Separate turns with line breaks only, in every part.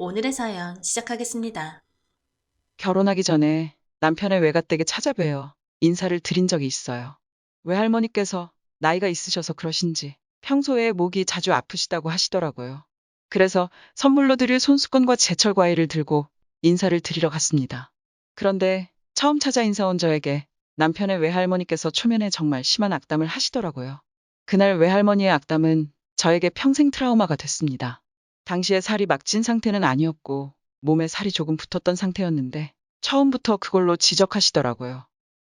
오늘의 사연 시작하겠습니다.
결혼하기 전에 남편의 외가댁에 찾아뵈어 인사를 드린 적이 있어요. 외할머니께서 나이가 있으셔서 그러신지 평소에 목이 자주 아프시다고 하시더라고요. 그래서 선물로 드릴 손수건과 제철 과일을 들고 인사를 드리러 갔습니다. 그런데 처음 찾아 인사 온 저에게 남편의 외할머니께서 초면에 정말 심한 악담을 하시더라고요. 그날 외할머니의 악담은 저에게 평생 트라우마가 됐습니다. 당시에 살이 막 찐 상태는 아니었고 몸에 살이 조금 붙었던 상태였는데 처음부터 그걸로 지적하시더라고요.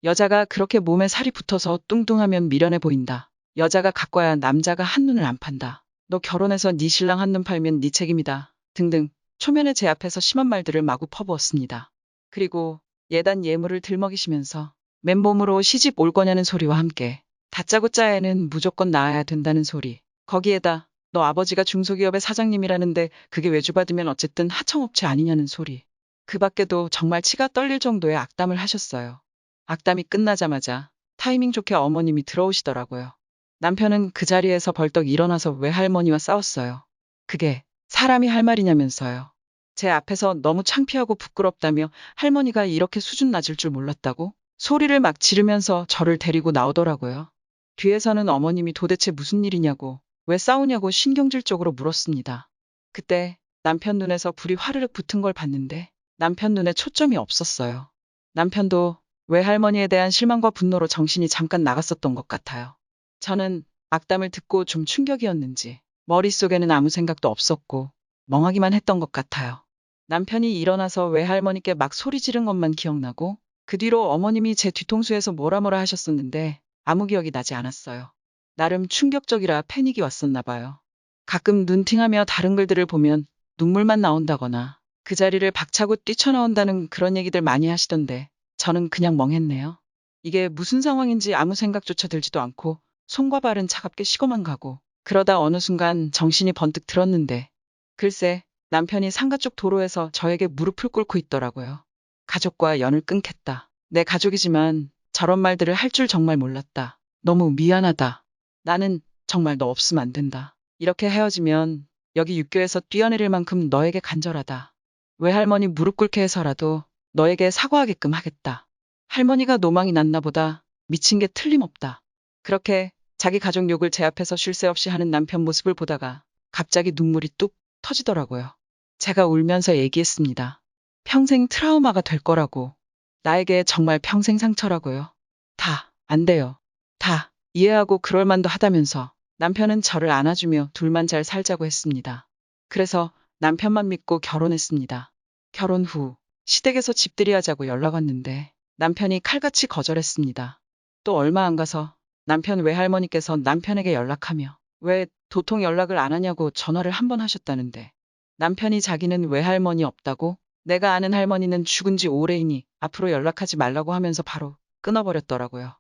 여자가 그렇게 몸에 살이 붙어서 뚱뚱하면 미련해 보인다. 여자가 가꿔야 남자가 한눈을 안 판다. 너 결혼해서 네 신랑 한눈 팔면 네 책임이다. 등등 초면에 제 앞에서 심한 말들을 마구 퍼부었습니다. 그리고 예단 예물을 들먹이시면서 맨몸으로 시집 올 거냐는 소리와 함께 다짜고짜 애는 무조건 낳아야 된다는 소리. 거기에다 너 아버지가 중소기업의 사장님이라는데 그게 외주받으면 어쨌든 하청업체 아니냐는 소리. 그 밖에도 정말 치가 떨릴 정도의 악담을 하셨어요. 악담이 끝나자마자 타이밍 좋게 어머님이 들어오시더라고요. 남편은 그 자리에서 벌떡 일어나서 외할머니와 싸웠어요. 그게 사람이 할 말이냐면서요. 제 앞에서 너무 창피하고 부끄럽다며 할머니가 이렇게 수준 낮을 줄 몰랐다고 소리를 막 지르면서 저를 데리고 나오더라고요. 뒤에서는 어머님이 도대체 무슨 일이냐고 왜 싸우냐고 신경질적으로 물었습니다. 그때 남편 눈에서 불이 화르륵 붙은 걸 봤는데 남편 눈에 초점이 없었어요. 남편도 외할머니에 대한 실망과 분노로 정신이 잠깐 나갔었던 것 같아요. 저는 악담을 듣고 좀 충격이었는지 머릿속에는 아무 생각도 없었고 멍하기만 했던 것 같아요. 남편이 일어나서 외할머니께 막 소리 지른 것만 기억나고 그 뒤로 어머님이 제 뒤통수에서 뭐라 뭐라 하셨었는데 아무 기억이 나지 않았어요. 나름 충격적이라 패닉이 왔었나 봐요. 가끔 눈팅하며 다른 글들을 보면 눈물만 나온다거나 그 자리를 박차고 뛰쳐나온다는 그런 얘기들 많이 하시던데 저는 그냥 멍했네요. 이게 무슨 상황인지 아무 생각조차 들지도 않고 손과 발은 차갑게 식어만 가고 그러다 어느 순간 정신이 번뜩 들었는데 글쎄 남편이 상가 쪽 도로에서 저에게 무릎을 꿇고 있더라고요. 가족과 연을 끊겠다. 내 가족이지만 저런 말들을 할 줄 정말 몰랐다. 너무 미안하다. 나는 정말 너 없으면 안 된다. 이렇게 헤어지면 여기 육교에서 뛰어내릴 만큼 너에게 간절하다. 외할머니 무릎 꿇게 해서라도 너에게 사과하게끔 하겠다. 할머니가 노망이 났나 보다. 미친 게 틀림없다. 그렇게 자기 가족 욕을 제 앞에서 쉴 새 없이 하는 남편 모습을 보다가 갑자기 눈물이 뚝 터지더라고요. 제가 울면서 얘기했습니다. 평생 트라우마가 될 거라고. 나에게 정말 평생 상처라고요. 다, 안 돼요. 다, 이해하고 그럴 만도 하다면서 남편은 저를 안아주며 둘만 잘 살자고 했습니다. 그래서 남편만 믿고 결혼했습니다. 결혼 후 시댁에서 집들이 하자고 연락 왔는데 남편이 칼같이 거절했습니다. 또 얼마 안 가서 남편 외할머니께서 남편에게 연락하며 왜 도통 연락을 안 하냐고 전화를 한 번 하셨다는데 남편이 자기는 외할머니 없다고 내가 아는 할머니는 죽은 지 오래이니 앞으로 연락하지 말라고 하면서 바로 끊어버렸더라고요.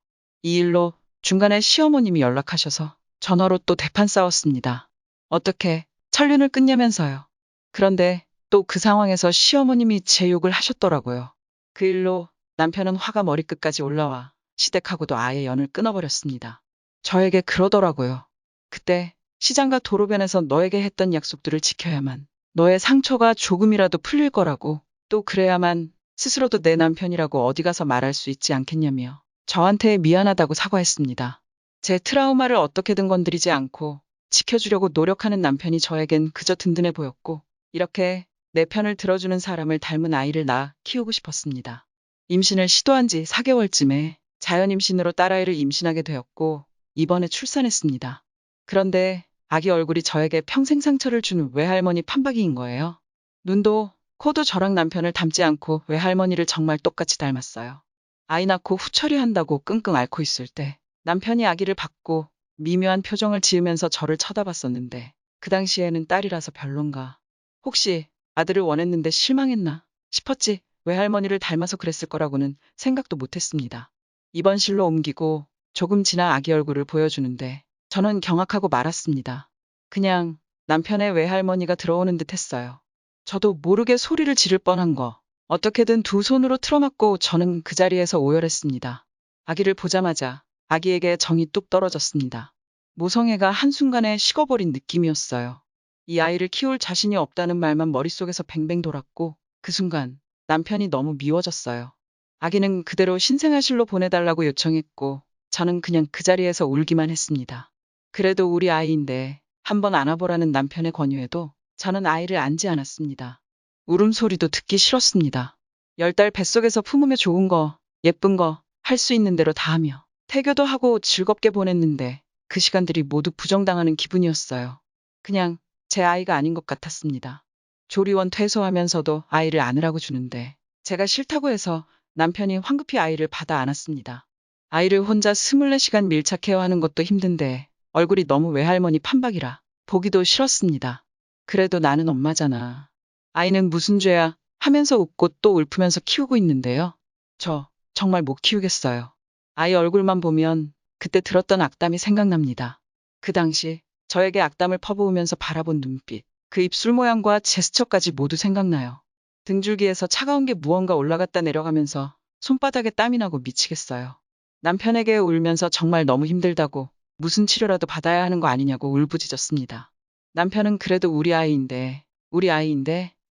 이 일로 중간에 시어머님이 연락하셔서 전화로 또 대판 싸웠습니다. 어떻게 천륜을 끊냐면서요. 그런데 또 그 상황에서 시어머님이 제 욕을 하셨더라고요. 그 일로 남편은 화가 머리끝까지 올라와 시댁하고도 아예 연을 끊어버렸습니다. 저에게 그러더라고요. 그때 시장과 도로변에서 너에게 했던 약속들을 지켜야만 너의 상처가 조금이라도 풀릴 거라고 또 그래야만 스스로도 내 남편이라고 어디 가서 말할 수 있지 않겠냐며 저한테 미안하다고 사과했습니다. 제 트라우마를 어떻게든 건드리지 않고 지켜주려고 노력하는 남편이 저에겐 그저 든든해 보였고 이렇게 내 편을 들어주는 사람을 닮은 아이를 낳아 키우고 싶었습니다. 임신을 시도한 지 4개월쯤에 자연임신으로 딸아이를 임신하게 되었고 이번에 출산했습니다. 그런데 아기 얼굴이 저에게 평생 상처를 준 외할머니 판박이인 거예요. 눈도 코도 저랑 남편을 닮지 않고 외할머니를 정말 똑같이 닮았어요. 아이 낳고 후처리한다고 끙끙 앓고 있을 때 남편이 아기를 받고 미묘한 표정을 지으면서 저를 쳐다봤었는데 그 당시에는 딸이라서 별론가. 혹시 아들을 원했는데 실망했나 싶었지 외할머니를 닮아서 그랬을 거라고는 생각도 못했습니다. 이번 실로 옮기고 조금 지나 아기 얼굴을 보여주는데 저는 경악하고 말았습니다. 그냥 남편의 외할머니가 들어오는 듯 했어요. 저도 모르게 소리를 지를 뻔한 거. 어떻게든 두 손으로 틀어막고 저는 그 자리에서 오열했습니다. 아기를 보자마자 아기에게 정이 뚝 떨어졌습니다. 모성애가 한순간에 식어버린 느낌이었어요. 이 아이를 키울 자신이 없다는 말만 머릿속에서 뱅뱅 돌았고 그 순간 남편이 너무 미워졌어요. 아기는 그대로 신생아실로 보내달라고 요청했고 저는 그냥 그 자리에서 울기만 했습니다. 그래도 우리 아이인데 한번 안아보라는 남편의 권유에도 저는 아이를 안지 않았습니다. 울음소리도 듣기 싫었습니다. 10달 뱃속에서 품으며 좋은 거, 예쁜 거, 할 수 있는 대로 다 하며 태교도 하고 즐겁게 보냈는데 그 시간들이 모두 부정당하는 기분이었어요. 그냥 제 아이가 아닌 것 같았습니다. 조리원 퇴소하면서도 아이를 안으라고 주는데 제가 싫다고 해서 남편이 황급히 아이를 받아 안았습니다. 아이를 혼자 24시간 밀착해야 하는 것도 힘든데 얼굴이 너무 외할머니 판박이라 보기도 싫었습니다. 그래도 나는 엄마잖아. 아이는 무슨 죄야 하면서 웃고 또 울프면서 키우고 있는데요. 저 정말 못 키우겠어요. 아이 얼굴만 보면 그때 들었던 악담이 생각납니다. 그 당시 저에게 악담을 퍼부으면서 바라본 눈빛, 그 입술 모양과 제스처까지 모두 생각나요. 등줄기에서 차가운 게 무언가 올라갔다 내려가면서 손바닥에 땀이 나고 미치겠어요. 남편에게 울면서 정말 너무 힘들다고 무슨 치료라도 받아야 하는 거 아니냐고 울부짖었습니다. 남편은 그래도 우리 아이인데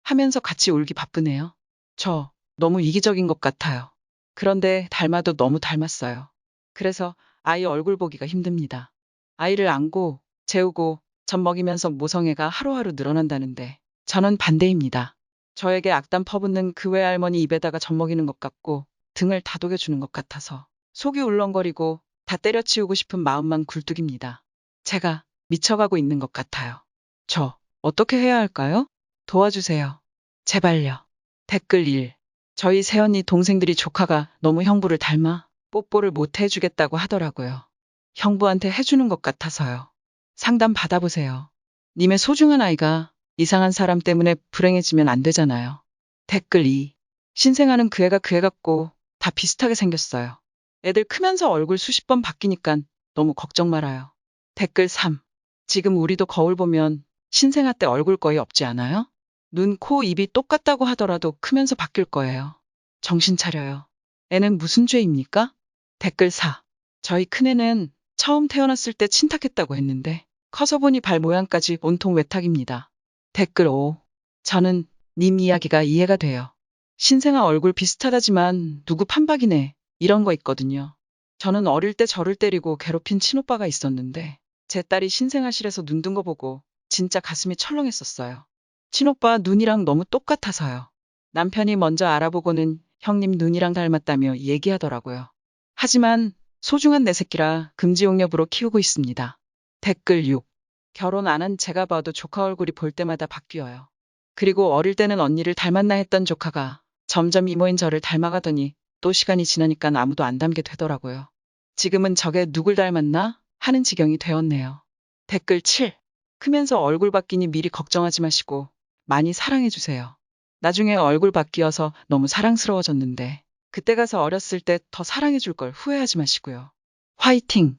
하면서 같이 울기 바쁘네요. 저 너무 이기적인 것 같아요. 그런데 닮아도 너무 닮았어요. 그래서 아이 얼굴 보기가 힘듭니다. 아이를 안고 재우고 젖 먹이면서 모성애가 하루하루 늘어난다는데 저는 반대입니다. 저에게 악담 퍼붓는 그 외할머니 입에다가 젖 먹이는 것 같고 등을 다독여주는 것 같아서 속이 울렁거리고 다 때려치우고 싶은 마음만 굴뚝입니다. 제가 미쳐가고 있는 것 같아요. 저 어떻게 해야 할까요? 도와주세요. 제발요. 댓글 1. 저희 새언니 동생들이 조카가 너무 형부를 닮아 뽀뽀를 못 해주겠다고 하더라고요. 형부한테 해주는 것 같아서요. 상담 받아보세요. 님의 소중한 아이가 이상한 사람 때문에 불행해지면 안 되잖아요. 댓글 2. 신생아는 그 애가 그 애 같고 다 비슷하게 생겼어요. 애들 크면서 얼굴 수십 번 바뀌니깐 너무 걱정 말아요. 댓글 3. 지금 우리도 거울 보면 신생아 때 얼굴 거의 없지 않아요? 눈, 코, 입이 똑같다고 하더라도 크면서 바뀔 거예요. 정신 차려요. 애는 무슨 죄입니까? 댓글 4. 저희 큰애는 처음 태어났을 때 친탁했다고 했는데 커서 보니 발 모양까지 온통 외탁입니다. 댓글 5. 저는 님 이야기가 이해가 돼요. 신생아 얼굴 비슷하다지만 누구 판박이네 이런 거 있거든요. 저는 어릴 때 저를 때리고 괴롭힌 친오빠가 있었는데 제 딸이 신생아실에서 눈 뜬 거 보고 진짜 가슴이 철렁했었어요. 친오빠 눈이랑 너무 똑같아서요. 남편이 먼저 알아보고는 형님 눈이랑 닮았다며 얘기하더라고요. 하지만 소중한 내 새끼라 금지용렵으로 키우고 있습니다. 댓글 6. 결혼 안 한 제가 봐도 조카 얼굴이 볼 때마다 바뀌어요. 그리고 어릴 때는 언니를 닮았나 했던 조카가 점점 이모인 저를 닮아가더니 또 시간이 지나니까 아무도 안 닮게 되더라고요. 지금은 저게 누굴 닮았나 하는 지경이 되었네요. 댓글 7. 크면서 얼굴 바뀌니 미리 걱정하지 마시고 많이 사랑해주세요. 나중에 얼굴 바뀌어서 너무 사랑스러워졌는데 그때 가서 어렸을 때 더 사랑해줄 걸 후회하지 마시고요. 화이팅!